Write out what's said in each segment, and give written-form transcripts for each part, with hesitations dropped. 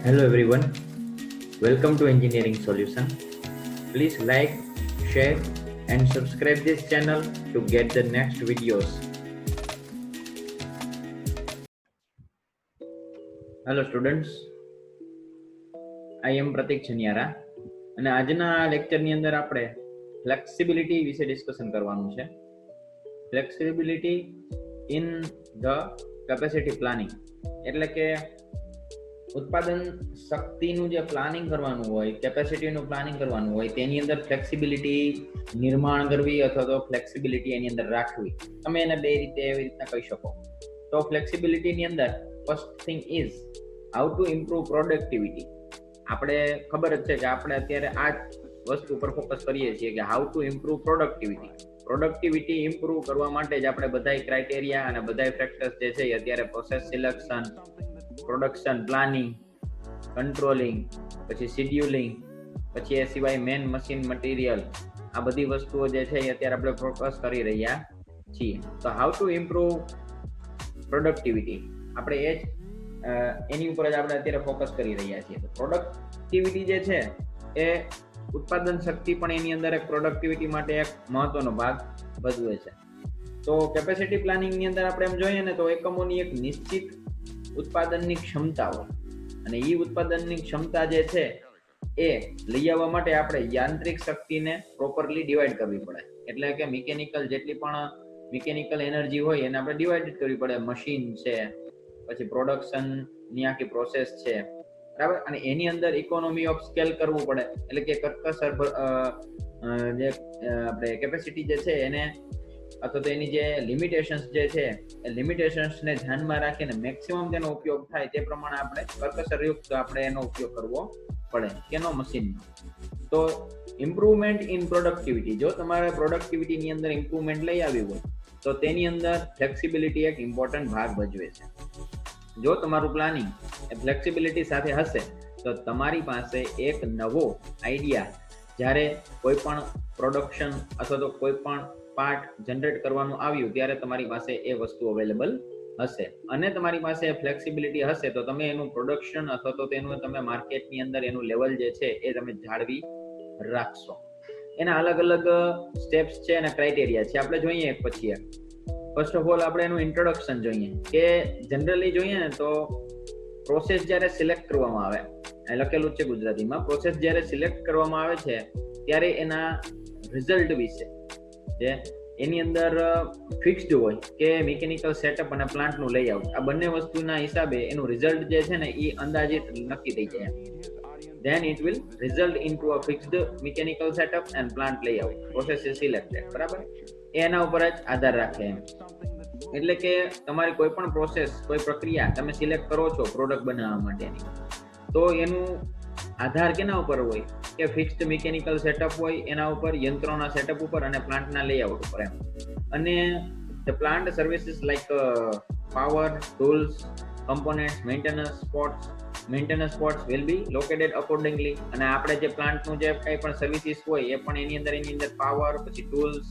Hello everyone, welcome to Engineering Solution. Please like, share and subscribe this channel to get the next videos. Hello students, I am Pratik Chaniara અને આજના લેક્ચરની અંદર આપણે flexibility વિશે discussion કરવાનું છે. Flexibility in the capacity planning એટલે કે ઉત્પાદન શક્તિનું જે પ્લાનિંગ કરવાનું હોય, કેપેસિટીનું પ્લાનિંગ કરવાનું હોય તેની અંદર ફ્લેક્સિબિલિટી નિર્માણ કરવી અથવા તો ફ્લેક્સિબિલિટી એની અંદર રાખવી. તમે એને બે રીતે એવી રીતના કહી શકો. તો ફ્લેક્સિબિલિટીની અંદર first thing is how to improve productivity. આપણે ખબર જ છે કે આપણે અત્યારે આ વસ્તુ પર ફોકસ કરીએ છીએ કે how to improve productivity improve કરવા માટે જ આપણે બધા ક્રાઇટેરિયા અને બધા ફેક્ટર્સ જે છે અત્યારે process selection, production planning, controlling, પછી શિડ્યુલિંગ, પછી એ સિવાય મેન મશીન મટીરિયલ, આ બધી વસ્તુઓ જે છે અત્યારે આપણે ફોકસ કરી રહ્યા છીએ. તો હાઉ ટુ ઇમ્પ્રુવ પ્રોડક્ટિવિટી આપણે એની ઉપર જ આપણે અત્યારે ફોકસ કરી રહ્યા છીએ. તો પ્રોડક્ટિવિટી જે છે એ ઉત્પાદન શક્તિ પણ એની અંદર એક પ્રોડક્ટિવિટી માટે એક મહત્વનો ભાગ ભજવે છે. તો કેપેસિટી પ્લાનિંગની અંદર આપણે એમ જોઈએ ને તો એકમોની એક નિશ્ચિત ઉત્પાદનની ક્ષમતા હોય અને એ ઉત્પાદનની ક્ષમતા જે છે એ લઈ આવવા માટે આપણે યાંત્રિક શક્તિને પ્રોપરલી ડિવાઈડ કરવી પડે. એટલે કે જેટલી પણ મિકેનિકલ એનર્જી હોય એને આપણે ડિવાઈડ કરવી પડે. મશીન છે, પછી પ્રોડક્શનની આખી પ્રોસેસ છે, બરાબર. અને એની અંદર ઇકોનોમી ઓફ સ્કેલ કરવું પડે. એટલે કે કરકસર જે આપણે કેપેસિટી જે છે એને અથવા તો એની જે લિમિટેશન્સ જે છે એ લિમિટેશન્સને ધ્યાનમાં રાખીને મેક્સિમમ તેનો ઉપયોગ થાય તે પ્રમાણે આપણે કરકસરયુક્ત આપણે એનો ઉપયોગ કરવો પડે કેનો મશીનનો. તો ઇમ્પ્રુવમેન્ટ ઇન પ્રોડક્ટિવિટી, જો તમારે પ્રોડક્ટિવિટીની અંદર ઇમ્પ્રુવમેન્ટ લઈ આવી હોય તો તેની અંદર ફ્લેક્સિબિલિટી એક ઇમ્પોર્ટન્ટ ભાગ ભજવે છે. જો તમારું પ્લાનિંગ એ ફ્લેક્સિબિલિટી સાથે હશે તો તમારી પાસે એક નવો આઈડિયા જ્યારે કોઈ પણ પ્રોડક્શન અથવા તો કોઈ પણ પાર્ટ જનરેટ કરવાનું આવ્યું ત્યારે તમારી પાસે એ વસ્તુ અવેલેબલ હશે અને તમારી પાસે ફ્લેક્સિબિલિટી હશે તો તમે એનું પ્રોડક્શન અથવા તો તેનું તમે માર્કેટની અંદર એનું લેવલ જે છે એ તમે જાળવી રાખશો. એના અલગ અલગ સ્ટેપ્સ છે અને ક્રાઇટેરિયા છે. આપણે જોઈએ એક પછી એક. ફર્સ્ટ ઓફ ઓલ આપણે એનું ઇન્ટ્રોડક્શન જોઈએ કે જનરલી જોઈએ ને તો પ્રોસેસ જ્યારે સિલેક્ટ કરવામાં આવે, લખેલું છે ગુજરાતીમાં, પ્રોસેસ જ્યારે સિલેક્ટ કરવામાં આવે છે ત્યારે એના રિઝલ્ટ વિશે જે એની અંદર ફિક્સ્ડ હોય કે મિકેનિકલ સેટઅપ અને પ્લાન્ટનું લેઆઉટ, આ બંને વસ્તુના હિસાબે એનું રિઝલ્ટ જે છે ને એ અંદાજિત નક્કી થઈ જાય. Then it will result into a fixed mechanical setup and plant layout. Process is selected. બરાબર, એના ઉપર જ આધાર રાખે એમ. એટલે કે તમારી કોઈ પણ પ્રોસેસ, કોઈ પ્રક્રિયા તમે સિલેક્ટ કરો છો પ્રોડક્ટ બનાવવા માટેની, તો એનું આધાર કેના ઉપર હોય કે ફિક્સ્ડ મિકેનિકલ સેટઅપ હોય એના ઉપર, યંત્રોના સેટઅપ ઉપર અને પ્લાન્ટના લેઆઉટ ઉપર એમ. અને the plant services like power, tools, components, maintenance spots will be located accordingly. અને આપણે જે પ્લાન્ટનું જે કંઈ પણ સર્વિસીસ હોય એ પણ એની અંદર પાવર, પછી ટૂલ્સ,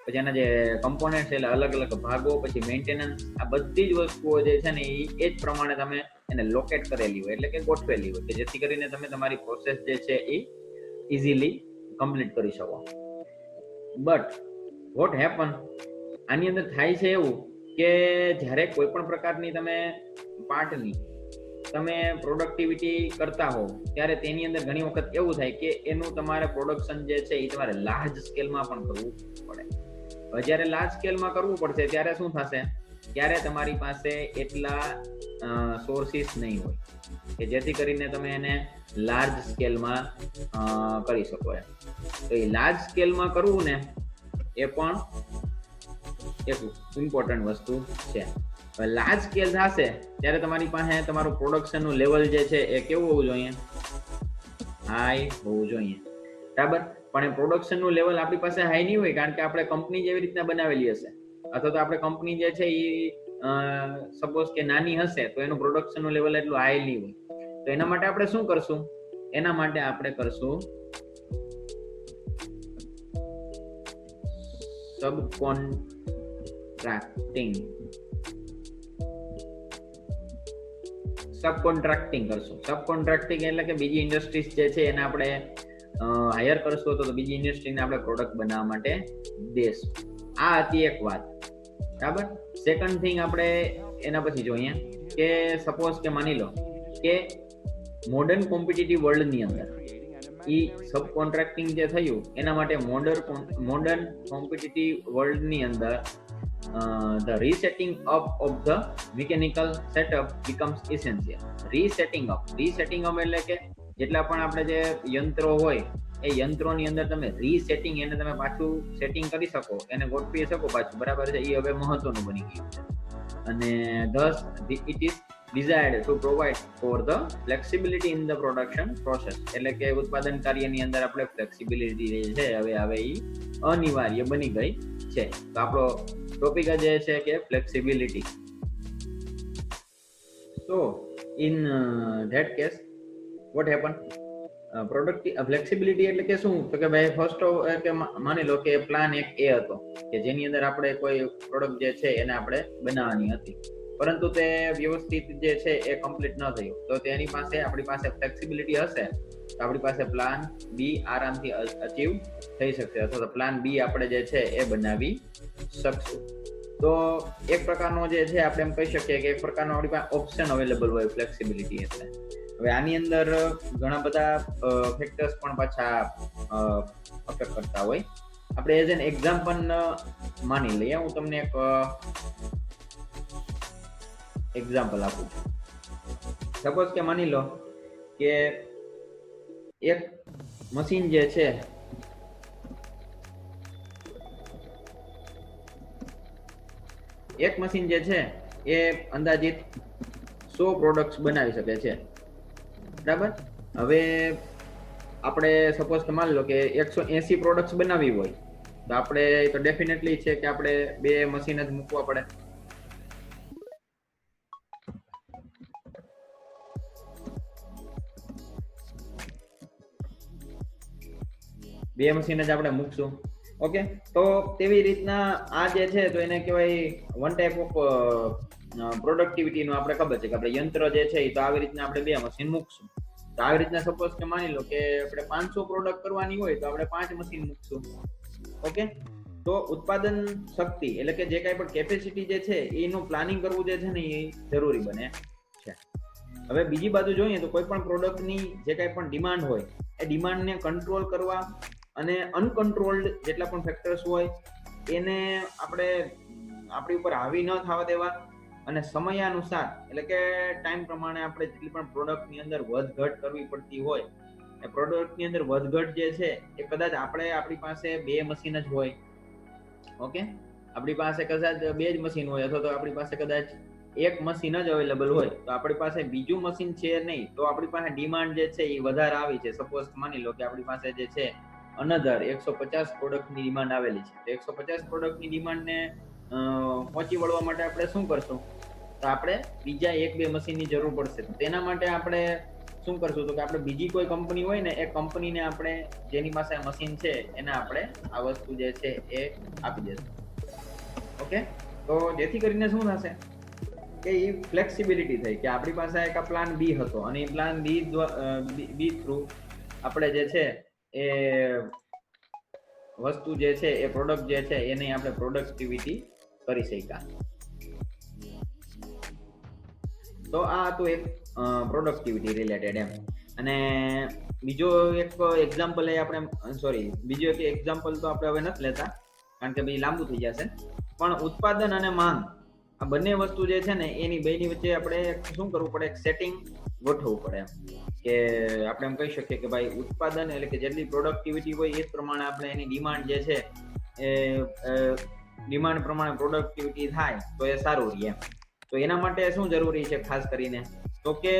પછી એના જે કમ્પોનેન્ટ્સ એટલે અલગ અલગ ભાગો, પછી મેન્ટેનન્સ, આ બધી જ વસ્તુઓ જે છે ને એ જ પ્રમાણે તમે એને લોકેટ કરેલી હોય એટલે કે ગોઠવેલી હોય કે જેથી કરીને તમે તમારી પ્રોસેસ જે છે એ ઇઝીલી કમ્પ્લીટ કરી શકો. બટ વોટ હેપન, આની અંદર થાય છે એવું કે જ્યારે કોઈ પણ પ્રકારની તમે પાર્ટની તમે પ્રોડક્ટિવિટી કરતા હો ત્યારે તેની અંદર ઘણી વખત એવું થાય કે એનું તમારે પ્રોડક્શન જે છે એ તમારે લાર્જ સ્કેલમાં પણ કરવું પડે. હવે જ્યારે લાર્જ સ્કેલમાં કરવું પડશે ત્યારે શું થશે, ત્યારે તમારી પાસે એટલા સોર્સિસ નહીં હોય કે જેથી કરીને તમે એને લાર્જ સ્કેલમાં કરી શકો એમ. તો એ લાર્જ સ્કેલમાં કરવું ને એ પણ એક ઇમ્પોર્ટન્ટ વસ્તુ છે. લાર્જ સ્કેલ થશે ત્યારે તમારી પાસે તમારું પ્રોડક્શનનું લેવલ જે છે એ કેવું હોવું જોઈએ, હાઈ હોવું જોઈએ, બરાબર. પણ એ પ્રોડક્શનનું લેવલ આપણી પાસે હાઈ નહીં હોય કારણ કે આપણે કંપની જેવી રીતના બનાવેલી હશે અથવા તો આપણે કંપની જે છે એ સપોઝ કે નાની હશે તો એનું પ્રોડક્શનનું લેવલ એટલું હાઈ નહીં હોય. તો એના માટે આપણે શું કરશું, એના માટે આપણે કરશું સબકોન્ટ્રાક્ટિંગ. સબ કોન્ટ્રાક્ટિંગ કરશું. સબ કોન્ટ્રાક્ટિંગ એટલે કે બીજી ઇન્ડસ્ટ્રીઝ જે છે એને આપણે હાયર કરશું તો બીજી ઇન્ડસ્ટ્રીને આપણે પ્રોડક્ટ બનાવવા માટે દેશું. આ હતી એક વાત, બરાબર. સેકન્ડ થિંગ આપણે એના પછી જોઈએ કે સપોઝ કે માની લો કે મોડર્ન કોમ્પિટિટિવ વર્લ્ડની અંદર ઈ સબ કોન્ટ્રાક્ટિંગ જે થયું એના માટે મોડર્ન કોમ્પિટિટિવ વર્લ્ડની અંદર the resetting up of the mechanical setup becomes essential. resetting up એટલે કે જેટલા પણ આપણે જે યંત્રો હોય એ યંત્રોની અંદર તમે રીસેટિંગ એને તમે પાછું સેટિંગ કરી શકો, એને ગોઠવી શકો પાછું, બરાબર છે. એ હવે મહત્વનું બની ગયું છે. અને thus it is desired to provide for the flexibility in the production process. એટલે કે ઉત્પાદન કાર્યની અંદર આપણે ફ્લેક્સિબિલિટી છે હવે એ અનિવાર્ય બની ગઈ છે. તો આપણો ટોપિક જ છે કે flexibility. So in that case what happen? Flexibility એટલે કે શું? તો કે ભાઈ ફર્સ્ટ કે માની લો કે પ્લાન એક એ હતો કે જેની અંદર આપણે કોઈ પ્રોડક્ટ જે છે એને આપણે બનાવવાની હતી, પરંતુ તે વ્યવસ્થિત જે છે એ કમ્પ્લીટ ન થયું. તો તેની પાસે આપણી પાસે ફ્લેક્સિબિલિટી હશે તો આપણી પાસે પ્લાન બી આરામથી અચીવ થઈ શકશે, અથવા તો પ્લાન બી આપણે જે છે એ બનાવી શકશું. તો એક પ્રકારનો જે છે આપણે એમ કહી શકીએ કે એક પ્રકારનો આપણી પાસે ઓપ્શન અવેલેબલ હોય ફ્લેક્સિબિલિટી એટલે. હવે આની અંદર ઘણા બધા ફેક્ટર્સ પણ પાછા અફેક્ટ કરતા હોય. આપણે એઝ એન એક્ઝામ્પલ માની લઈએ, હું તમને એક એક્ઝામ્પલ આપું છું. સપોઝ કે માની લો કે એક મશીન જે છે એ અંદાજિત 100 પ્રોડક્ટ્સ બનાવી શકે છે, બરાબર. હવે આપણે સપોઝ કે માની લો કે 180 પ્રોડક્ટ્સ બનાવવી હોય તો આપણે તો ડેફિનેટલી છે કે આપણે 2 મશીન જ મૂકવા પડે. બે મશીન જ આપણે મૂકશું. ઓકે, તો તેવી રીતના આ જે છે તો એને કહેવાય વન ટાઈપ ઓફ પ્રોડક્ટિવિટીનું આપણે ખબર છે કે આપણે યંત્ર જે છે એ તો આવી રીતના આપણે 2 મશીન મૂકશું. તો આવી રીતના સપોઝ કે માની લો કે આપણે 500 પ્રોડક્ટ કરવાની હોય તો આપણે 5 મશીન મૂકશું. ઓકે, તો ઉત્પાદન શક્તિ એટલે કે જે કાંઈ પણ કેપેસિટી જે છે એનું પ્લાનિંગ કરવું જે છે ને એ જરૂરી બને છે. હવે બીજી બાજુ જોઈએ તો કોઈ પણ પ્રોડક્ટની જે કાંઈ પણ ડિમાન્ડ હોય એ ડિમાન્ડને કંટ્રોલ કરવા અને અનકન્ટ્રોલ્ડ જેટલા પણ ફેક્ટર્સ હોય એને આપણે આપણી ઉપર હાવી ન થવા દેવા અને સમયાનુસાર એટલે કે ટાઈમ પ્રમાણે આપણે જેટલી પણ પ્રોડક્ટની અંદર વધઘટ કરવી પડતી હોય એ પ્રોડક્ટની અંદર વધઘટ જે છે એ કદાચ આપણી પાસે 2 મશીન જ હોય. ઓકે, આપણી પાસે કદાચ 2 જ મશીન હોય અથવા તો આપણી પાસે કદાચ 1 મશીન જ અવેલેબલ હોય તો આપણી પાસે બીજું મશીન છે નહીં, તો આપણી પાસે ડિમાન્ડ જે છે એ વધારે આવી છે. સપોઝ માની લો કે આપણી પાસે જે છે અનધર 150 પ્રોડક્ટની ડિમાન્ડ આવેલી છે, તો 150 પ્રોડક્ટની ડિમાન્ડને પહોંચી વળવા માટે આપણે શું કરશું? તો આપણે બીજા 1-2 મશીનની જરૂર પડશે. તેના માટે આપણે શું કરશું? તો કે આપણે બીજી કોઈ કંપની હોય ને એ કંપનીને આપણે જેની પાસે મશીન છે એને આપણે આ વસ્તુ જે છે એ આપી દઈશું. ઓકે, તો જેથી કરીને શું થશે કે એ ફ્લેક્સિબિલિટી થઈ કે આપણી પાસે એક પ્લાન બી હતો અને એ પ્લાન બી થ્રુ આપણે જે છે એ વસ્તુ જે છે એ પ્રોડક્ટ જે છે એની આપણે પ્રોડક્ટિવિટી કરી શક્યા. તો આ હતું એક પ્રોડક્ટિવિટી રિલેટેડ એમ. અને બીજો એક એક્ઝામ્પલ બીજો એક એક્ઝામ્પલ તો આપણે હવે નથી લેતા કારણ કે ભાઈ લાંબુ થઈ જશે. પણ ઉત્પાદન અને માંગ આ બંને વસ્તુ જે છે ને એની બેની વચ્ચે આપણે શું કરવું પડે? એક સેટિંગ ગોઠવવું પડે એમ કે આપણે એમ કહી શકીએ કે ભાઈ ઉત્પાદન એટલે કે જેટલી પ્રોડક્ટિવિટી હોય એ જ પ્રમાણે આપણે એની ડિમાન્ડ જે છે એ ડિમાન્ડ પ્રમાણે પ્રોડક્ટિવિટી થાય તો એ સારું રહે. તો એના માટે શું જરૂરી છે ખાસ કરીને? તો કે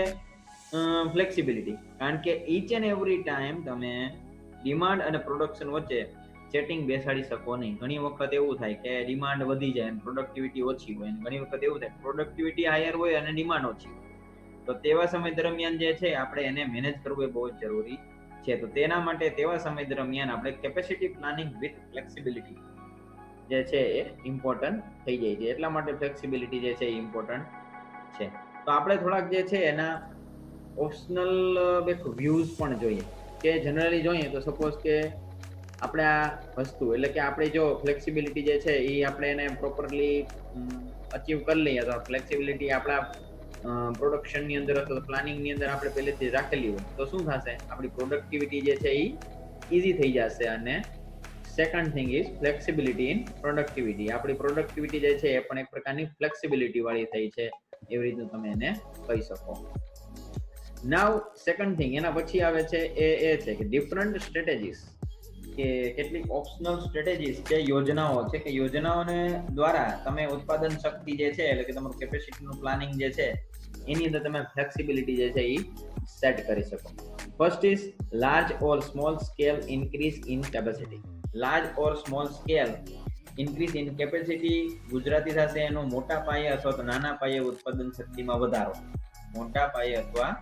ફ્લેક્સિબિલિટી. કારણ કે ઈચ એન્ડ એવરી ટાઈમ તમે ડિમાન્ડ અને પ્રોડક્શન વચ્ચે સેટિંગ બેસાડી શકો નહીં. ઘણી વખત એવું થાય કે ડિમાન્ડ વધી જાય અને પ્રોડક્ટિવિટી ઓછી હોય, અને ઘણી વખત એવું થાય પ્રોડક્ટિવિટી હાયર હોય અને ડિમાન્ડ ઓછી હોય. તો તેવા સમય દરમિયાન જે છે આપણે એને મેનેજ કરવું એ બહુ જ જરૂરી છે. તો તેના માટે તેવા સમય દરમિયાન આપણે કેપેસિટી પ્લાનિંગ વિથ ફ્લેક્સિબિલિટી જે છે એ ઇમ્પોર્ટન્ટ થઈ જાય છે. એટલા માટે ફ્લેક્સિબિલિટી જે છે એ ઇમ્પોર્ટન્ટ છે. તો આપણે થોડાક જે છે એના ઓપ્શનલ વ્યૂઝ પણ જોઈએ કે જનરલી જોઈએ તો સપોઝ કે આપણે આ વસ્તુ એટલે કે આપણે જો ફ્લેક્સિબિલિટી જે છે એ આપણે એને પ્રોપરલી અચીવ કરી લઈએ તો ફ્લેક્સિબિલિટી આપણા પ્રોડક્શનની અંદર અથવા પ્લાનિંગની અંદર આપણે પહેલેથી રાખેલી હોય તો શું થશે, આપણી પ્રોડક્ટિવિટી જે છે એ ઇઝી થઈ જશે. અને second thing is flexibility in productivity. આપણી પ્રોડક્ટિવિટી જે છે એ પણ એક પ્રકારની ફ્લેક્સિબિલિટી વાળી થઈ છે, એવી રીતનું તમે એને કહી શકો. નાવ સેકન્ડ થિંગ એના પછી આવે છે એ છે કે ડિફરન્ટ સ્ટ્રેટેજીસ, કે કેટલીક ઓપ્શનલ સ્ટ્રેટેજીસ છે, યોજનાઓ છે કે યોજનાઓને દ્વારા તમે ઉત્પાદન શક્તિ જે છે એટલે કે તમારું કેપેસિટીનું પ્લાનિંગ જે છે એની અંદર તમે ફ્લેક્સિબિલિટી જે છે એ સેટ કરી શકો. First is large or small scale increase in capacity. Large or small scale increase in capacity Gujarati થશે એનો મોટા પાયે અથવા તો નાના પાયે ઉત્પાદન શક્તિમાં વધારો. મોટા પાયે અથવા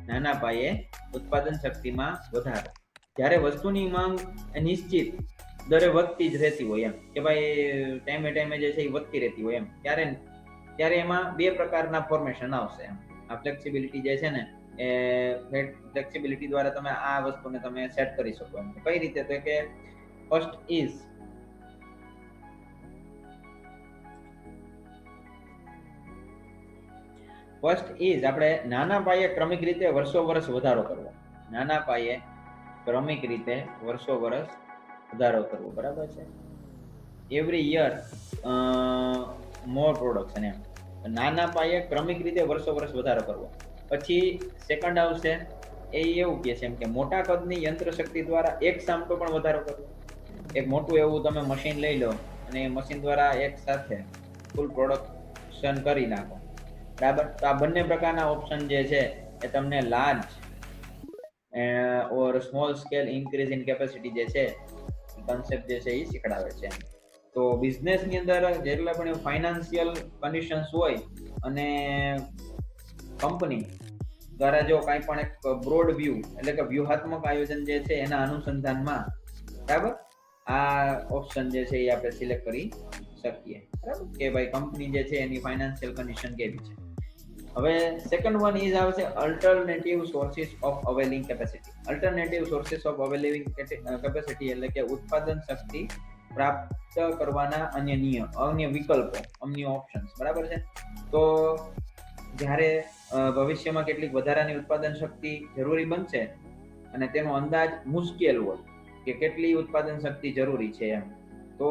નાના પાયે ઉત્પાદન શક્તિમાં વધારો. જ્યારે વસ્તુની માંગ નિશ્ચિત દરે વધતી જ રહેતી હોય એમ કે ભાઈ ટાઈમે ટાઈમે જે છે એ વધતી રહેતી હોય એમ, ત્યારે એમાં બે પ્રકારના ફોર્મેશન આવશે એમ. આ ફ્લેક્સિબિલિટી જે છે ને એ ફ્લેક્સિબિલિટી દ્વારા તમે આ વસ્તુને તમે સેટ કરી શકો એમ. કઈ રીતે? તો કે ફર્સ્ટ ઇઝ આપણે નાના પાયે ક્રમિક રીતે વર્ષો વર્ષ વધારો કરવો. નાના પાયે ક્રમિક રીતે વર્ષો વર્ષ વધારો કરવો, બરાબર છે. એવરી યર મોર પ્રોડક્શન એમ. નાના પાયે ક્રમિક રીતે વર્ષો વર્ષ વધારો કરવો. પછી સેકન્ડ આવશે એ એવું કહે છે એમ કે મોટા કદની યંત્ર શક્તિ દ્વારા એક સામટો પણ વધારો કરવો. એક મોટું એવું તમે મશીન લઈ લો અને એ મશીન દ્વારા એક સાથે ફૂલ પ્રોડક્શન કરી નાખો, બરાબર. તો આ બંને પ્રકારના ઓપ્શન જે છે એ તમને large or small scale increase in capacity જે છે કોન્સેપ્ટ જે છે એ શીખડાવે છે. તો બિઝનેસની અંદર જેટલા પણ ફાઇનાન્શિયલ કન્ડિશન્સ હોય અને કંપની દ્વારા જો કાંઈ પણ એક બ્રોડ વ્યૂ એટલે કે વ્યૂહાત્મક આયોજન જે છે એના અનુસંધાનમાં, બરાબર, આ ઓપ્શન જે છે એ આપણે સિલેક્ટ કરી શકીએ, બરાબર, કે ભાઈ કંપની જે છે એની ફાઇનાન્શિયલ કન્ડિશન કેવી છે. હવે સેકન્ડ વન ઇઝ આવશે alternative sources of availing capacity. Alternative sources of availing capacity એટલે કે ઉત્પાદન શક્તિ પ્રાપ્ત કરવાના અન્ય વિકલ્પો, અન્ય ઓપ્શન્સ, બરાબર છે. તો જ્યારે ભવિષ્યમાં કેટલીક વધારાની ઉત્પાદન શક્તિ જરૂરી બનશે અને તેનો અંદાજ મુશ્કેલ હોય કે કેટલી ઉત્પાદન શક્તિ જરૂરી છે એમ, તો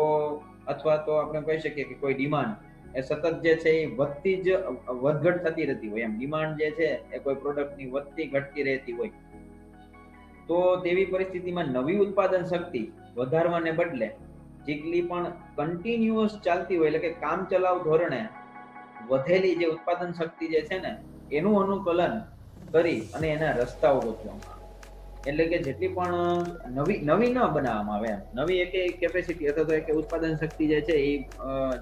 અથવા તો આપણે કહી શકીએ કે કોઈ ડિમાન્ડ એ સતત જે છે એ વધઘટ થતી રહેતી હોય એમ. ડિમાન્ડ જે છે એ કોઈ પ્રોડક્ટની વધતી ઘટતી રહેતી હોય, તો તેવી પરિસ્થિતિમાં નવી ઉત્પાદન શક્તિ વધારવાને બદલે જેટલી પણ કન્ટિન્યુઅસ ચાલતી હોય એટલે કે કામ ચલાવ ધોરણે વધેલી જે ઉત્પાદન શક્તિ જે છે ને એનું અનુકૂલન કરી અને એના રસ્તાઓ ગોઠવવામાં આવે. એટલે કે જેટલી પણ નવી ન બનાવવામાં આવે એમ, નવી એક કેપેસિટી અથવા તો એક ઉત્પાદન શક્તિ જે છે એ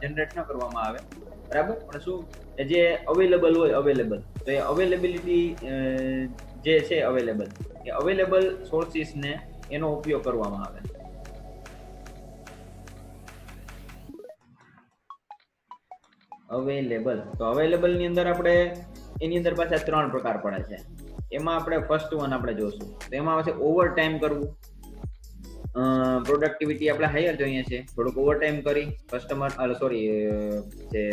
જનરેટ ન કરવામાં આવે, બરાબર. પણ શું જે અવેલેબલ હોય તો એ અવેલેબિલિટી જે છે અવેલેબલ સોર્સિસને એનો ઉપયોગ કરવામાં આવે. અવેલેબલ ની અંદર આપણે એની અંદર પાછા 3 પ્રકાર પડે છે. એમાં આપણે ફર્સ્ટ વન આપણે જોશું તો એમાં આવશે ઓવર ટાઈમ કરવું. પ્રોડક્ટિવિટી આપણે હાયર જોઈએ છે, થોડુંક ઓવર ટાઈમ કરી જે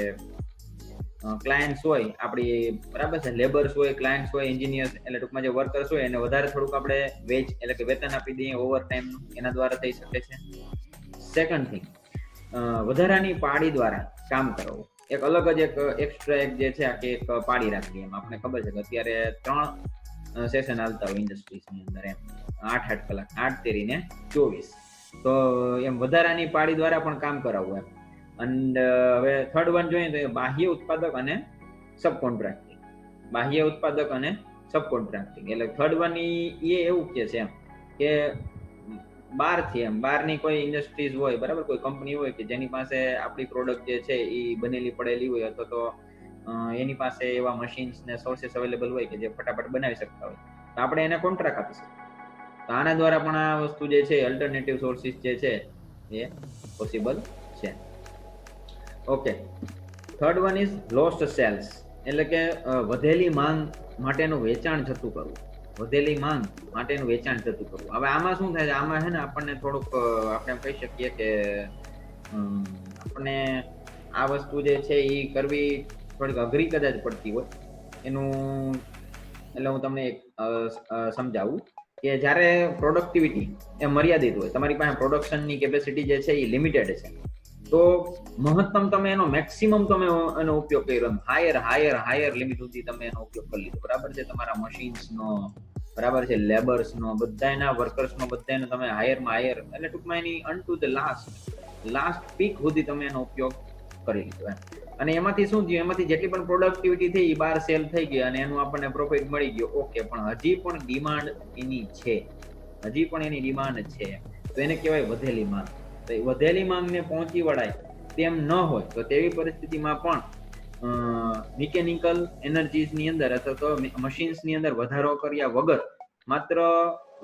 ક્લાયન્ટ્સ હોય આપણી, બરાબર છે, લેબર્સ હોય, ક્લાયન્ટ્સ હોય, એન્જિનિયર્સ એટલે ટૂંકમાં જે વર્કર્સ હોય એને વધારે થોડુંક આપણે વેજ એટલે કે વેતન આપી દઈએ ઓવર ટાઈમ, એના દ્વારા થઈ શકે છે. સેકન્ડ થિંગ, વધારાની પાળી દ્વારા કામ કરવું. એક અલગ જ એક એક્સ્ટ્રા જે છે આખી એક પાડી રાખવી. એમ આપણે ખબર છે કે અત્યારે 3 સેશન હાલતા હોય ઇન્ડસ્ટ્રીઝની અંદર એમ, 8 કલાક, 8 તેરીને 24. તો એમ વધારાની પાડી દ્વારા પણ કામ કરાવવું એમ. અને હવે થર્ડ વન જોઈએ તો બાહ્ય ઉત્પાદક અને સબ કોન્ટ્રાક્ટિંગ. એટલે થર્ડ વન એ એવું કે છે એમ કે બહારની કોઈ ઇન્ડસ્ટ્રીઝ હોય, બરાબર, કોઈ કંપની હોય કે જેની પાસે આપણી પ્રોડક્ટ જે છે એ બનેલી પડેલી હોય અથવા તો એની પાસે એવા મશીન્સ ને સોર્सेस અવેલેબલ હોય કે જે ફટાફટ બનાવી શકતા હોય, તો આપણે એને કોન્ટ્રાક્ટ આપી શકીએ. તો આના દ્વારા પણ આ વસ્તુ જે છે અલ્ટરનેટિવ સોર્સિસ જે છે એ પોસિબલ છે. Okay, third one is lost sales. એટલે કે વધેલી માંગ માટેનું વેચાણ જતું કરવું, વધેલી માંગ માટેનું વેચાણ જતું કરવું. હવે આમાં શું થાય છે, આમાં છે ને આપણને થોડુંક આપણે એમ કહી શકીએ કે આપણને આ વસ્તુ જે છે એ કરવી થોડીક અઘરી કદાચ પડતી હોય. એનું એટલે હું તમને સમજાવું કે જ્યારે પ્રોડક્ટિવિટી એ મર્યાદિત હોય, તમારી પાસે પ્રોડક્શનની કેપેસિટી જે છે એ લિમિટેડ છે, તો મહત્તમ તમે એનો મેક્સિમમ તમે એનો ઉપયોગ કર્યો, હાયર લિમિટ સુધી તમે એનો ઉપયોગ કરી લીધો, બરાબર છે. તમારા મશીન્સનો, બરાબર છે, લેબર્સનો, બધાના વર્કર્સનો, બધાને તમે હાયરમાં હાયર એટલે ટૂંકમાં એની અનટુ ધ લાસ્ટ પીક સુધી તમે એનો ઉપયોગ કરી લીધો એમ. અને એમાંથી શું થયું, એમાંથી જેટલી પણ પ્રોડક્ટિવિટી થઈ એ બહાર સેલ થઈ ગઈ અને એનું આપણને પ્રોફિટ મળી ગયો, ઓકે. પણ હજી પણ ડિમાન્ડ એની છે, હજી પણ એની ડિમાન્ડ છે, તો એને કહેવાય વધેલી માંગ. તો એ વધેલી માંગને પહોંચી વળાય તેમ ન હોય તો તેવી પરિસ્થિતિમાં પણ મિકેનિકલ એનર્જીસની અંદર અથવા તો મશીન્સની અંદર વધારો કર્યા વગર માત્ર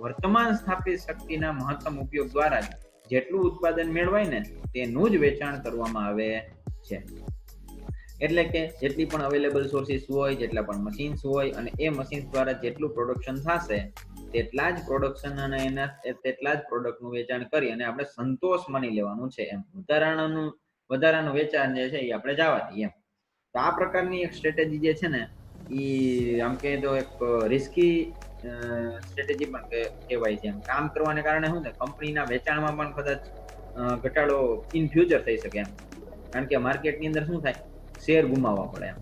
વર્તમાન સ્થાપિત શક્તિના મહત્તમ ઉપયોગ દ્વારા જ જેટલું ઉત્પાદન મેળવાય ને તેનું જ વેચાણ કરવામાં આવે છે. એટલે કે જેટલી પણ અવેલેબલ સોર્સિસ હોય, જેટલા પણ મશીન્સ હોય, અને એ મશીન્સ દ્વારા જેટલું પ્રોડક્શન થશે તેટલા જ પ્રોડક્શન અને એના તેટલા જ પ્રોડક્ટનું વેચાણ કરી અને આપણે સંતોષ માની લેવાનું છે એમ. વધારાનું વેચાણ જે છે એ આપણે જવા દઈએ એમ. તો આ પ્રકારની એક સ્ટ્રેટેજી જે છે ને એ આમ કહે તો એક રિસ્કી સ્ટ્રેટેજી પણ કહેવાય છે એમ. કામ કરવાને કારણે શું થાય, કંપનીના વેચાણમાં પણ કદાચ ઘટાડો ઇન ફ્યુચર થઈ શકે એમ. કારણ કે માર્કેટની અંદર શું થાય, શેર ગુમાવવા પડે એમ.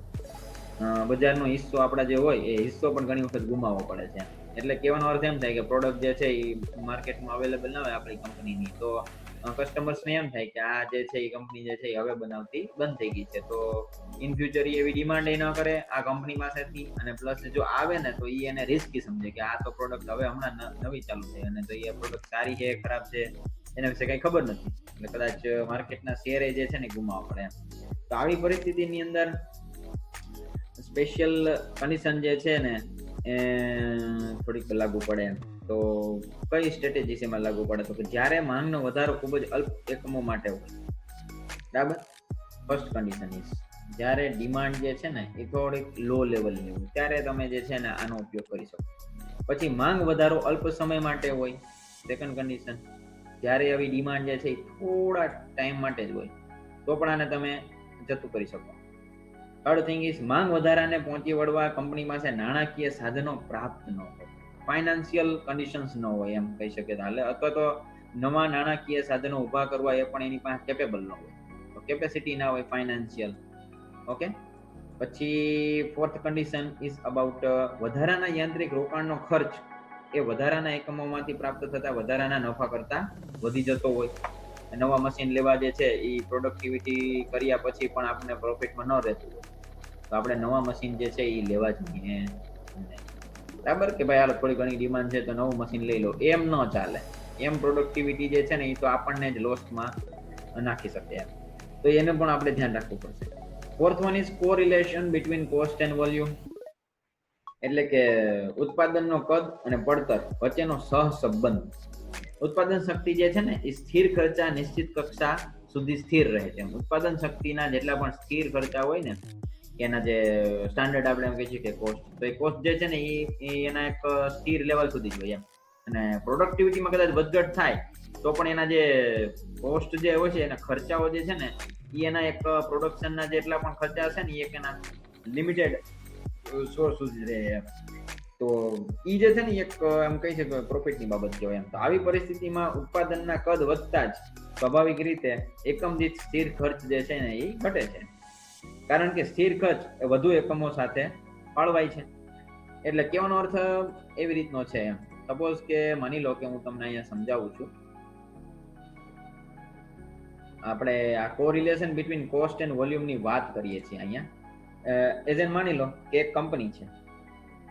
બજારનો હિસ્સો આપણા જે હોય એ હિસ્સો પણ ઘણી વખત ગુમાવવો પડે છે. એટલે કહેવાનો અર્થ એમ થાય કે પ્રોડક્ટ જે છે એ માર્કેટમાં અવેલેબલ ના હોય આપણી કંપનીની, તો કસ્ટમર્સને એમ થાય કે આ જે છે એ કંપની જે છે એ હવે બનાવતી બંધ થઈ ગઈ છે, તો ઇન ફ્યુચર એવી ડિમાન્ડ ન કરે આ કંપની પાસેથી, અને પ્લસ જો આવે ને તો એને રિસ્કી સમજે કે આ તો પ્રોડક્ટ હવે હમણાં નવી ચાલુ થઈ અને તો એ પ્રોડક્ટ સારી છે ખરાબ છે એના વિશે કઈ ખબર નથી, એટલે કદાચ માર્કેટના શેર જે છે ને ગુમાવવા પડે એમ. તો આવી પરિસ્થિતિની અંદર સ્પેશિયલ કન્ડિશન જે છે ને એ થોડીક લાગુ પડે એમ. તો કઈ સ્ટ્રેટેજી એમાં લાગુ પડે, તો કે જ્યારે માંગનો વધારો ખૂબ જ અલ્પ એકમો માટે હોય, બરાબર. ફર્સ્ટ કન્ડિશન ઇઝ જ્યારે ડિમાન્ડ જે છે ને એ થોડીક લો લેવલની હોય ત્યારે તમે જે છે ને આનો ઉપયોગ કરી શકો. પછી માંગ વધારો અલ્પ સમય માટે હોય, સેકન્ડ કન્ડિશન. જ્યારે આવી ડિમાન્ડ જે છે એ થોડા ટાઈમ માટે જ હોય તો પણ આને તમે જતું કરી શકો. થર્ડ થિંગ ઇઝ માંગ વધારાને પહોંચી વળવા કંપની પાસે નાણાકીય સાધનો પ્રાપ્ત ન હોય, ફાઇનાન્શિયલ કન્ડિશન્સ ન હોય એમ કહી શકે હાલે, અથવા તો નવા નાણાકીય સાધનો ઉભા કરવા એ પણ એની પાસે કેપેબલ ન હોય, તો કેપેસિટી ના હોય ફાઇનાન્શિયલ. ઓકે. પછી ફોર્થ કન્ડિશન ઇઝ અબાઉટ વધારાના યાંત્રિક રોકાણનો ખર્ચ એ વધારાના એકમોમાંથી પ્રાપ્ત થતા વધારાના નફા કરતા વધી જતો હોય. નવા મશીન લેવા જે છે એ પ્રોડક્ટિવિટી કર્યા પછી પણ આપણને પ્રોફિટમાં ન રહેતું હોય તો આપણે નવા મશીન જે છે એ લેવા જોઈએ, બરાબર. કે ભાઈ હાલ થોડી ઘણી ડિમાન્ડ છે તો નવું મશીન લઈ લો, એમ ન ચાલે. એમ પ્રોડક્ટિવિટી જે છે ને એ તો આપણને જ લોસમાં નાખી શકે એમ. તો એને પણ આપણે ધ્યાન રાખવું પડશે. Fourth one is correlation between cost and volume, એટલે કે ઉત્પાદનનો કદ અને પડતર વચ્ચેનો સહસંબંધ. ઉત્પાદન શક્તિ જે છે ને એ સ્થિર ખર્ચા નિશ્ચિત કક્ષા સુધી સ્થિર રહે છે. ઉત્પાદન શક્તિના જેટલા પણ સ્થિર ખર્ચા હોય ને એના જે સ્ટાન્ડર્ડ આપણે એમ કહીએ છીએ કે કોસ્ટ, તો એ કોસ્ટ જે છે ને એ એના એક સ્થિર લેવલ સુધી જ હોય એમ. અને પ્રોડક્ટિવિટીમાં કદાચ વધઘટ થાય તો પણ એના જે કોસ્ટ જે હોય છે એના ખર્ચાઓ જે છે ને એ એના એક પ્રોડક્શનના જેટલા પણ ખર્ચા હશે ને એ એક એના લિમિટેડ સોર્સ સુધી રહે એમ. તો એ જે છે ને એક એમ કહી શકે પ્રોફિટની બાબત કહેવાય એમ. તો આવી પરિસ્થિતિમાં ઉત્પાદનના કદ વધતા જ સ્વાભાવિક રીતે એકમ દીઠ સ્થિર ખર્ચ જે છે ને એ ઘટે છે, કારણ કે સ્થિર ખર્ચ વધુ એકમો સાથે ફાળવાય છે. એટલે કહેવાનો અર્થ એવી રીતનો છે એમ. સપોઝ કે માની લો કે હું તમને અહીંયા સમજાવું છું, આપણે આ કોરિલેશન બિટવીન કોસ્ટ એન્ડ વોલ્યુમની વાત કરીએ છીએ અહીંયા. એઝ એન માની લો કે એક કંપની છે,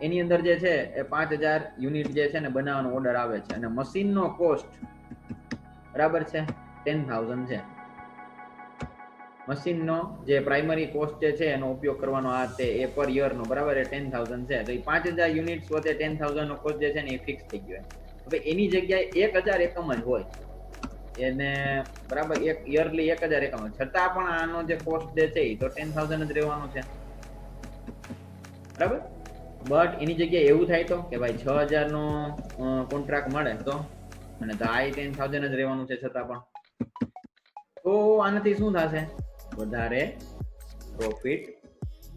એની અંદર જે છે એ 5000 યુનિટ જે છે ને બનાવવાનો ઓર્ડર આવે છે અને મશીનનો કોસ્ટ બરાબર છે 10,000 છે. મશીનનો જે પ્રાઇમરી કોસ્ટ જે છે એનો ઉપયોગ કરવાનો આ તે એ પર યર નો બરાબર એ 10,000 છે, તો એ 5000 યુનિટ વચ્ચે 10,000 નો કોસ્ટ જે છે ને એ ફિક્સ થઈ ગયો. હવે એની જગ્યાએ 1000 એકમ જ હોય એને બરાબર, એક યરલી 1000 એકમ, છતાં પણ આનો જે કોસ્ટ જે છે એ તો 10,000 જ રહેવાનો છે. બરાબર. બટ એની જગ્યાએ એવું થાય તો કે ભાઈ 6000 નો કોન્ટ્રાક્ટ મળે તો અને તો આ 10000 જ રહેવાનું છે છતાં પણ, તો આનાથી શું થશે? વધારે પ્રોફિટ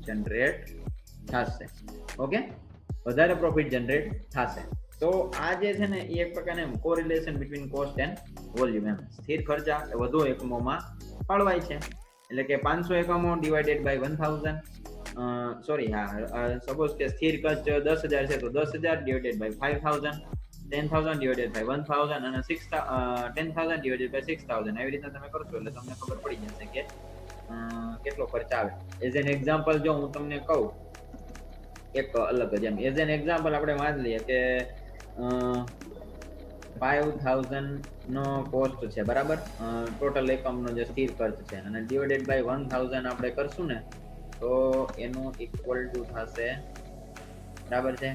જનરેટ થશે. ઓકે, વધારે પ્રોફિટ જનરેટ થશે. તો આ જે છે ને એ એક પ્રકારને correlation between cost and volume, એમ સ્થિર ખર્ચા વધુ એકમોમાં ફાળવાય છે. એટલે કે 500 એકમો ડિવાઇડેડ બાય 1000, સોરી હા, સપોઝ કે સ્થિર ખર્ચ 10000 છે તો 10000 ડિવાઇડેડ બાય 5000, 10000 ડિવાઇડેડ બાય 1000 અને 10000 ડિવાઇડેડ બાય 6000. એવી રીતે તમે કરશો એટલે તમને ખબર પડી જશે કે કેટલો ખર્ચ આવે. એઝ એન એક્ઝામ્પલ જો હું તમને કહું એક અલગ જ, એમ એઝ એન એક્ઝામ્પલ આપણે માની લઈએ કે 5000 નો કોસ્ટ છે, બરાબર, ટોટલ એકમનો જે સ્થિર ખર્ચ છે, અને ડિવાઇડેડ બાય 1000 આપણે કરશું ને તો એનું ઇક્વલ ટુ થશે, બરાબર છે,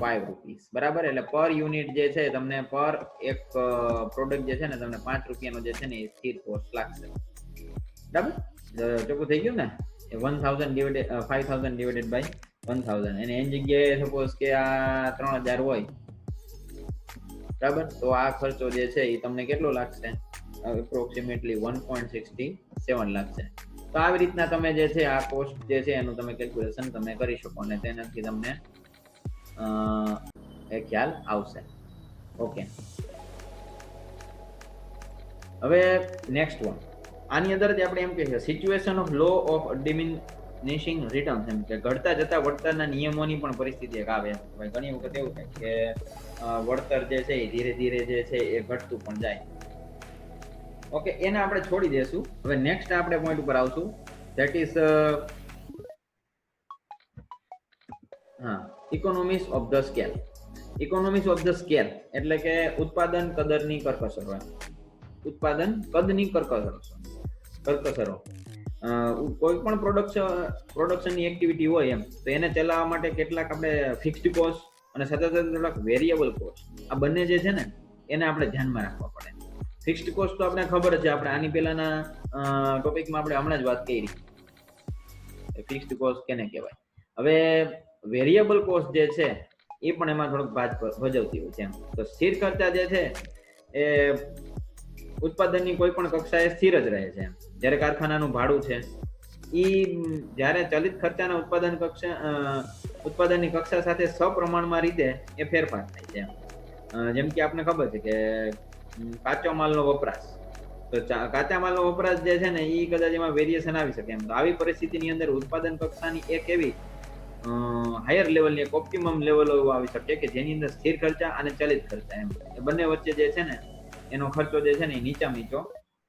5 રૂપીસ, બરાબર. એટલે પર યુનિટ જે છે તમને પર એક પ્રોડક્ટ જે છે ને તમને 5 રૂપિયાનો જે છે ને એ સ્થિર કોસ્ટ લાગશે, બરાબર. ચોખ્ખું થઈ ગયું ને? 1000 ડિવાઇડેડ 5000 ડિવાઇડેડ બાય 1000, અને એની જગ્યાએ સપોઝ કે આ 3000 હોય, બરાબર, તો આ ખર્ચો જે છે એ તમને કેટલો લાગશે? એપ્રોક્સિમેટલી 1.67 લાગશે. તો આવી રીતના તમે જે છે આ કોસ્ટ જે છે એનું તમે કેલ્ક્યુલેશન તમે કરી શકો અને તેનાથી તમને એ ખ્યાલ આવશે. ઓકે, હવે નેક્સ્ટ વન, આની અંદર જે આપણે એમ કહીએ situation of law of diminishing returns, એમ કે ઘટતા જતા વળતરના નિયમોની પણ પરિસ્થિતિ એક આવે. ભાઈ ઘણી વખત એવું થાય કે વળતર જે છે એ ધીરે ધીરે જે છે એ ઘટતું પણ જાય. ઓકે, એને આપણે છોડી દેશું. હવે નેક્સ્ટ આપણે પોઈન્ટ ઉપર આવશું, that is economics of the scale. Economics of the scale એટલે કે ઉત્પાદન કદરની કરકસરો, ઉત્પાદન કદની કરકસરો. કોઈ પણ પ્રોડક્શનની એક્ટિવિટી હોય એમ તો એને ચલાવવા માટે કેટલાક આપણે ફિક્સ્ડ કોસ્ટ અને સાથે સાથે કેટલાક વેરિયેબલ કોસ્ટ, આ બંને જે છે ને એને આપણે ધ્યાનમાં રાખવા પડે. ફિક્સ્ડ કોસ્ટ તો આપણે ખબર જ છે, આપણે આની પહેલાના ટોપિકમાં આપણે હમણાં જ વાત કરી, ફિક્સ્ડ કોસ્ટ કેને કહેવાય. હવે વેરિયેબલ કોસ્ટ જે છે એ પણ એમાં થોડોક ભાગ ભજવતી હોય છે. તો સ્થિર ખર્ચા જે છે એ ઉત્પાદનની કોઈ પણ કક્ષાએ સ્થિર જ રહે છે. જ્યારે કારખાનાનું ભાડું છે એ જ્યારે ચલિત ખર્ચાના ઉત્પાદનની કક્ષા સાથે સપ્રમાણમાં રીતે એ ફેરફાર થાય છે. જેમ કે આપણને ખબર છે કે કાચો માલનો વપરાશ, તો કાચા માલનો વપરાશ જે છે ને એ કદાચ એમાં વેરિએશન આવી શકે એમ. તો આવી પરિસ્થિતિની અંદર ઉત્પાદન કક્ષાની એક એવી હાયર લેવલની એક ઓપ્ટિમમ લેવલ આવી શકે કે જેની અંદર સ્થિર ખર્ચા અને ચલિત ખર્ચા એમ એ બંને વચ્ચે જે છે ને એનો ખર્ચો જે છે ને એ નીચો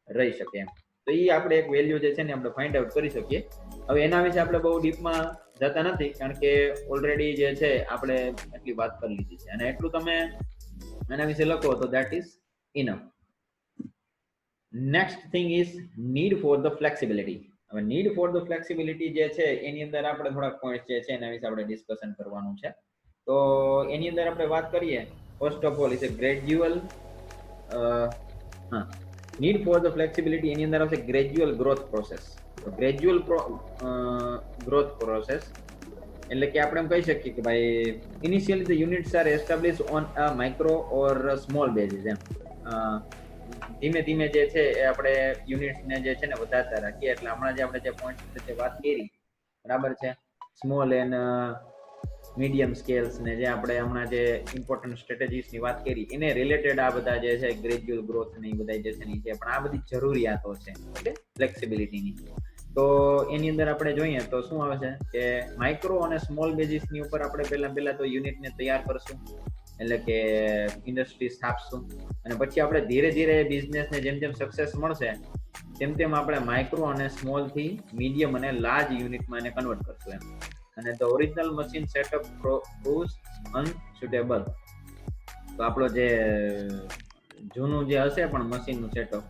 રહી શકે એમ. તો એ આપણે એક વેલ્યુ જે છે ને આપણે ફાઇન્ડ આઉટ કરી શકીએ. હવે એના વિશે આપણે બહુ ડીપમાં જતા નથી કારણ કે ઓલરેડી જે છે આપણે એટલી વાત કરી લીધી છે, અને એટલું તમે એના વિશે લખો તો that is enough. Next thing is need for the flexibility. હવે નીડ ફોર ધ ફ્લેક્સિબિલિટી જે છે એની અંદર આપણે થોડાક પોઈન્ટ જે છે એના વિશે આપણે ડિસ્કશન કરવાનું છે. તો એની અંદર આપણે વાત કરીએ, first of all is a gradual need for the flexibility. એની અંદર આવશે gradual growth process. Gradual growth process એટલે કે આપણે એમ કહી શકીએ કે ભાઈ initially the units are establish on a micro or small basis. એમ ધીમે ધીમે જે છે એ આપણે યુનિટ્સને જે છે ને વધારતા રાખીએ. એટલે હમણાં જે આપણે જે પોઈન્ટ વિશે વાત કરી, બરાબર છે, સ્મોલ એન્ડ મીડિયમ સ્કેલ્સ ને જે આપણે હમણાં જે ઇમ્પોર્ટન્ટ સ્ટ્રેટેજીસની વાત કરી એને રિલેટેડ આ બધા જે છે ગ્રેજ્યુઅલ ગ્રોથ ને એ બધા જે છે ને છે, પણ આ બધી જરૂરિયાતો છે ઓકે ફ્લેક્સિબિલિટીની. તો એની અંદર આપણે જોઈએ તો શું આવે છે કે માઇક્રો અને સ્મોલ બેઝિસની ઉપર આપણે પહેલા તો યુનિટને તૈયાર કરશું, એટલે કે ઇન્ડસ્ટ્રી સ્થાપશું, અને પછી આપણે ધીરે ધીરે બિઝનેસને જેમ જેમ સક્સેસ મળશે તેમ આપણે માઇક્રો અને સ્મોલ થી મીડિયમ અને લાર્જ યુનિટમાં એને કન્વર્ટ કરશું એમ. અને ધ ઓરિજિનલ મશીન સેટઅપ પ્રૂવ્સ અનસુટેબલ. તો આપણો જે જૂનું જે હશે પણ મશીનનું સેટઅપ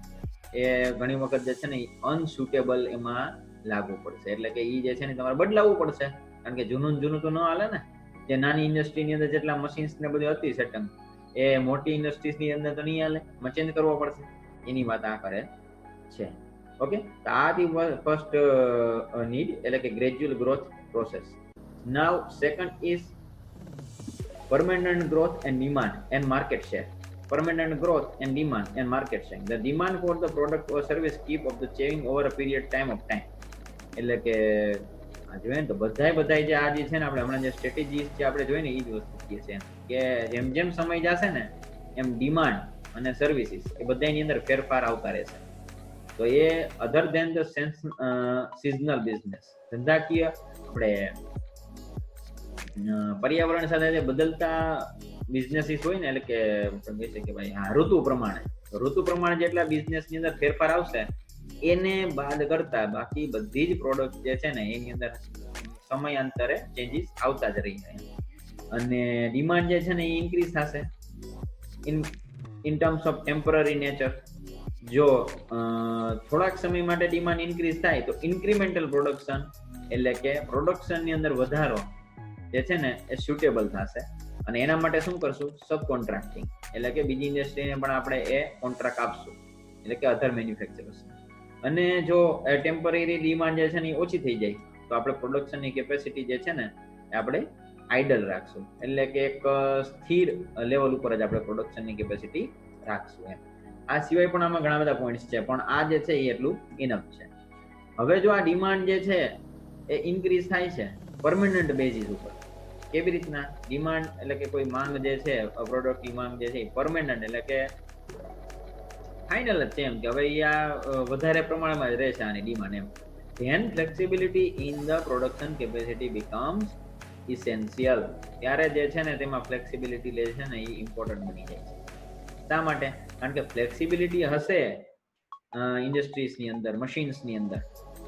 એ ઘણી વખત જે છે ને અનસુટેબલ એમાં લાગુ પડશે. એટલે કે એ જે છે ને તમારે બદલાવવું પડશે કારણ કે જૂનું તો ન હાલે ને. જે નાની ઇન્ડસ્ટ્રીની અંદર જેટલા મશીન્સ ને બધી હતી સેટઅપ, એ મોટી ઇન્ડસ્ટ્રીઝની અંદર તો નહીં હાલે, ચેન્જ કરવો પડશે. એની વાત આ કરે છે. ઓકે, તો આ ફર્સ્ટ નીડ એટલે કે gradual growth process. Now second is permanent growth and demand and market share. Permanent growth and demand and market share. The demand for the product or service keep of the changing over a period time of time. એટલે કે જોઈએ ને તો બધાય જે આ જે છે ને આપણે હમણાં જે સ્ટ્રેટેજીસ જે આપણે જોઈએ ને એ જ વસ્તુ કહીએ છીએ કે જેમ જેમ સમય જશે ને એમ ડિમાન્ડ અને સર્વિસીસ એ બધાની અંદર ફેરફાર આવતા રહેશે. તો એ other than the seasonal business, ધંધાકીય આપણે પર્યાવરણ સાથે જે બદલતા બિઝનેસીસ હોય ને, એટલે કે કહી શકીએ કે ભાઈ હા ઋતુ પ્રમાણે જેટલા બિઝનેસ ની અંદર ફેરફાર આવશે એને બાદ કરતા બાકી બધી જ પ્રોડક્ટ જે છે ને એની અંદર સમયાંતરે ચેન્જીસ આવતા જ રહી જાય. અને ડિમાન્ડ જે છે ને એ ઇન્ક્રીઝ થશે in terms of temporary nature. જો થોડાક સમય માટે ડિમાન્ડ ઇન્ક્રીઝ થાય તો ઇન્ક્રીમેન્ટલ પ્રોડક્શન એટલે કે પ્રોડક્શન ની અંદર વધારો જે છે ને એ સુટેબલ થશે. અને એના માટે શું કરશું? સબ કોન્ટ્રાક્ટિંગ, એટલે કે બીજી ઇન્ડસ્ટ્રીને પણ આપણે એ કોન્ટ્રાક્ટ આપશું, એટલે કે અધર મેન્યુફેક્ચરર્સ. અને જો ટેમ્પરરી ડિમાન્ડ જે છે ને એ ઓછી થઈ જાય તો આપણે પ્રોડક્શનની કેપેસિટી જે છે ને એ આપણે આઇડલ રાખશું, એટલે કે એક સ્થિર લેવલ ઉપર જ આપણે પ્રોડક્શનની કેપેસિટી રાખશું એમ. આ સિવાય પણ આમાં ઘણા બધા પોઈન્ટ્સ છે, પણ આ જે છે એ એટલું ઇનફ છે. હવે જો આ ડિમાન્ડ જે છે એ ઇન્ક્રીઝ થાય છે પરમેનન્ટ બેઝિસ ઉપર. કેવી રીતના? ડિમાન્ડ એટલે કે કોઈ માંગ જે છે, પ્રોડક્ટની માંગ જે છે એ પરમેનન્ટ એટલે કે ફાઇનલ જ છે એમ કે હવે આ વધારે પ્રમાણમાં જ રહેશે આની ડિમાન્ડ એમ. Then flexibility in the production capacity becomes essential. ત્યારે જે છે ને તેમાં ફ્લેક્સિબિલિટી લે છે ને એ ઇમ્પોર્ટન્ટ બની જાય છે. શા માટે? કારણ કે ફ્લેક્સિબિલિટી હશે ઇન્ડસ્ટ્રીઝની અંદર, મશીન્સની અંદર,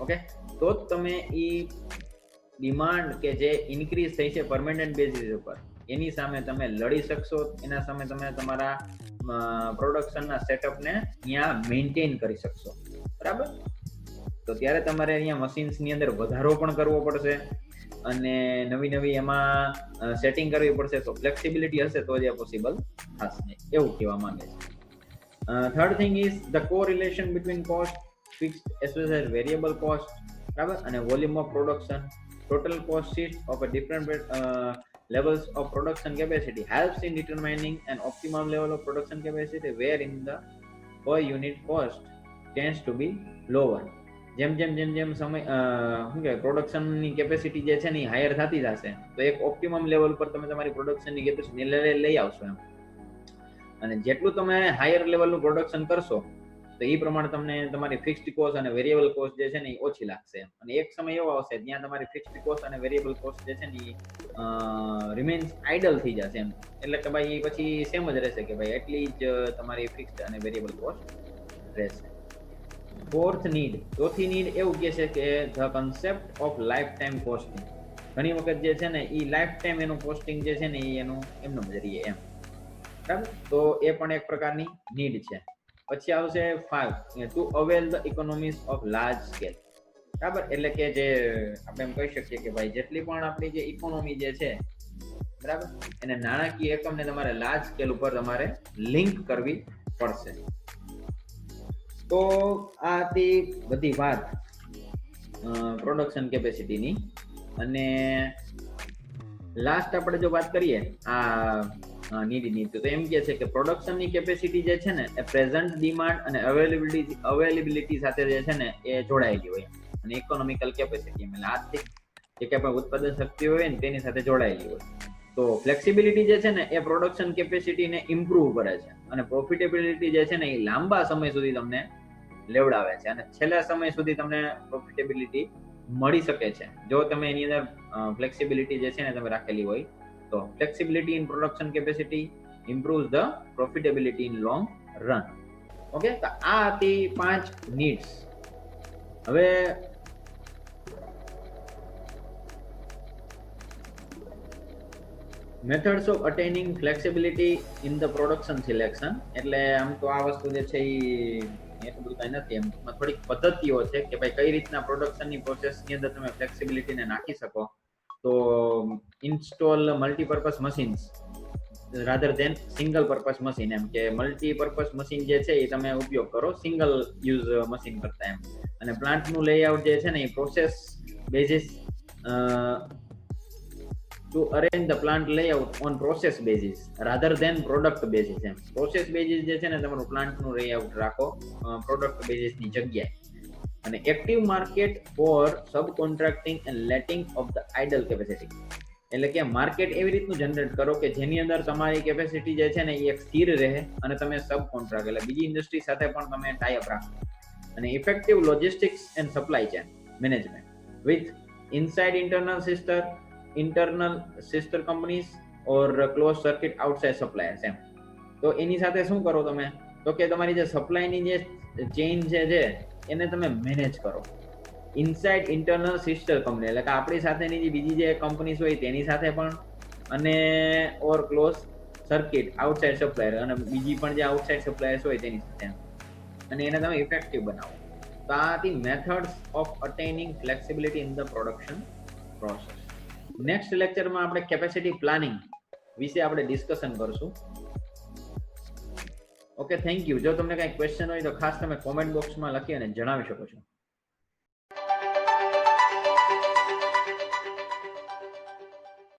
ઓકે, તો જ તમે એ ડિમાન્ડ કે જે ઇન્ક્રીઝ થઈ છે પરમેનન્ટ બેઝિસ ઉપર એની સામે તમે લડી શકશો, એના સામે તમે તમારા પ્રોડક્શનના સેટઅપને ત્યાં મેન્ટેન કરી શકશો, બરાબર? તો ત્યારે તમારે અહીંયા મશીન્સની અંદર વધારો પણ કરવો પડશે અને નવી એમાં સેટિંગ કરવી પડશે. તો ફ્લેક્સિબિલિટી હશે તો જ એ પોસિબલ થશે, એવું કહેવા માંગે છે. Third thing is the correlation between cost, fixed as well as variable cost, બરાબર, અને volume of production. Total cost sheet of a different levels of production capacity helps in determining an optimum level of production capacity wherein the per unit cost tends to be lower. જેમ સમય શું કહેવાય પ્રોડક્શનની capacity જે છે ને એ higher થતી જશે તો એક ઓપ્ટિમમ લેવલ પર તમે તમારી પ્રોડક્શનની કેપેસિટી લઈ આવશો એમ. અને જેટલું તમે હાયર લેવલનું પ્રોડક્શન કરશો તો એ પ્રમાણે તમને તમારી ફિક્સ્ડ કોસ્ટ અને વેરિયેબલ કોસ્ટ જે છે ને એ ઓછી લાગશે. અને એક સમય એવો આવશે ત્યાં તમારી ફિક્સ્ડ કોસ્ટ અને વેરિયેબલ કોસ્ટ જે છે ને એ રિમેન્સ આઇડલ થઈ જશે એમ. એટલે કે ભાઈ પછી સેમ જ રહેશે કે ભાઈ એટલી જ તમારી ફિક્સ્ડ અને વેરિયેબલ કોસ્ટ રહેશે. ફોર્થ નીડ, ચોથી નીડ એવું કહે છે કે the concept of life time costing. ઘણી વખત જે છે ને એ લાઈફ ટાઈમ એનું કોસ્ટિંગ જે છે ને એ એનું એમનું જરીએ એમ, બરાબર? તો એ પણ એક પ્રકારની નીડ છે. પછી આવશે 5 to avail the economies of large scale, બરાબર? એટલે કે જે આપણે એમ કહી શકીએ કે ભાઈ જેટલી પણ આપણી જે ઇકોનોમી જે છે, બરાબર, એને નાણાકીય એકમને તમારે લાર્જ સ્કેલ ઉપર તમારે લિંક કરવી પડશે. તો આ હતી બધી વાત પ્રોડક્શન કેપેસિટીની. અને લાસ્ટ આપણે જો વાત કરીએ આ નીડની તો એમ કે છે કે પ્રોડક્શનની કેપેસિટી જે છે ને એ પ્રેઝન્ટ ડિમાન્ડ અને અવેલેબિલિટી સાથે જે છે ને એ જોડાયેલી હોય. અને ઇકોનોમિકલ કેપેસિટી એટલે આર્થિક જે કંઈ પણ ઉત્પાદન શક્તિ હોય ને તેની સાથે જોડાયેલી હોય. તો ફ્લેક્સિબિલિટી જે છે ને એ પ્રોડક્શન કેપેસિટીને ઇમ્પ્રૂવ કરે છે અને પ્રોફિટેબિલિટી જે છે ને એ લાંબા સમય સુધી તમને લેવડાવે છે અને છેલ્લા સમય સુધી તમને પ્રોફિટેબિલિટી મળી શકે છે જો તમે એની અંદર ફ્લેક્સિબિલિટી જે છે ને તમે રાખેલી હોય તો. Flexibility in production capacity improves the profitability in long run. Okay, તો આ હતી 5 નીડ્સ. હવે methods of attaining flexibility in the production selection. એટલે આમ તો આ વસ્તુ જે છે એ એટલું બધું કઈ નથી, એમ થોડીક પદ્ધતિઓ છે કે ભાઈ કઈ રીતના પ્રોડક્શનની પ્રોસેસની અંદર તમે ફ્લેક્સિબિલિટીને નાખી શકો. તો install multipurpose machines rather than single purpose machine, એમ કે મલ્ટીપર્પઝ મશીન જે છે એ તમે ઉપયોગ કરો સિંગલ યુઝ મશીન કરતા એમ. અને પ્લાન્ટનું લેઆઉટ જે છે ને એ process basis to arrange the plant layout on process basis rather than product basis. M process basis જે છે ને તમારું પ્લાન્ટનું લેઆઉટ રાખો પ્રોડક્ટ બેઝિસની જગ્યાએ. અને active market for sub contracting and letting of the idle capacity. એટલે કે માર્કેટ એવી રીતનું જનરેટ કરો કે જેની અંદર તમારી કેપેસિટી જે છે ને એ એક સ્થિર રહે અને તમે સબ કોન્ટ્રાક્ટ એટલે બીજી ઇન્ડસ્ટ્રી સાથે પણ તમે ટાઈઅપ રાખો. અને effective logistics and supply chain management with inside internal sister companies or close circuit outside suppliers. એમ તો એની સાથે શું કરો તમે તો કે તમારી જે સપ્લાયની જે ચેઇન છે એને તમે મેનેજ કરો. ઇનસાઇડ ઇન્ટરનલ સિસ્ટર કંપની એટલે કે આપણી સાથેની જે બીજી જે કંપનીઝ હોય તેની સાથે પણ અને ઓર ક્લોઝ સર્કિટ આઉટસાઇડ સપ્લાયર અને બીજી પણ જે આઉટસાઇડ સપ્લાયર્સ હોય તેની સાથે અને એને તમે ઇફેક્ટિવ બનાવો. તો આ હતી methods of attaining flexibility in the production process. Next લેક્ચરમાં આપણે કેપેસિટી પ્લાનિંગ વિશે આપણે ડિસ્કશન કરશું. Okay, thank you. જો તમને કઈ ક્વેશ્ચન હોય તો ખાસ તમે કોમેન્ટ બોક્સમાં લખી અને જણાવી શકો છો.